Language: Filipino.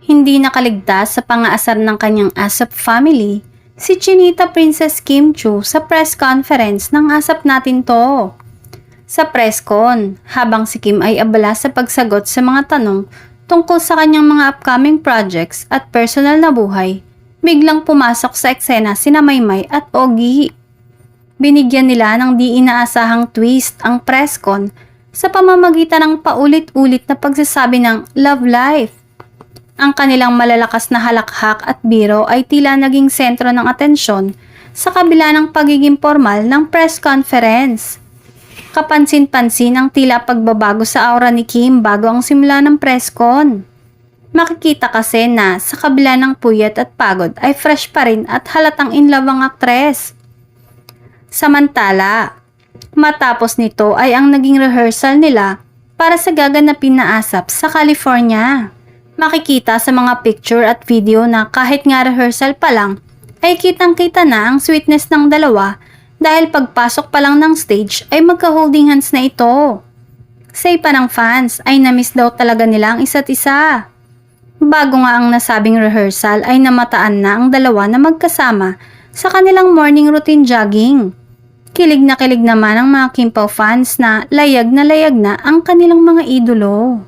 Hindi nakaligtas sa pangaasar ng kanyang ASAP family, si Chinita Princess Kim Chu sa press conference ng ASAP natin to. Sa press con, habang si Kim ay abala sa pagsagot sa mga tanong tungkol sa kanyang mga upcoming projects at personal na buhay, biglang pumasok sa eksena sina Maymay at Ogie. Binigyan nila ng di inaasahang twist ang press con sa pamamagitan ng paulit-ulit na pagsasabi ng love life. Ang kanilang malalakas na halakhak at biro ay tila naging sentro ng atensyon sa kabila ng pagiging formal ng press conference. Kapansin-pansin ang tila pagbabago sa aura ni Kim bago ang simula ng press con. Makikita kasi na sa kabila ng puyat at pagod ay fresh pa rin at halatang in love ang aktres. Samantala, matapos nito ay ang naging rehearsal nila para sa gaganapin na ASAP sa California. Makikita sa mga picture at video na kahit nga rehearsal pa lang ay kitang-kita na ang sweetness ng dalawa dahil pagpasok pa lang ng stage ay magka-holding hands na ito. Say pa ng fans ay na-miss daw talaga nila ang isa't isa. Bago nga ang nasabing rehearsal ay namataan na ang dalawa na magkasama sa kanilang morning routine jogging. Kilig na kilig naman ang mga Kim Pao fans na layag na ang kanilang mga idolo.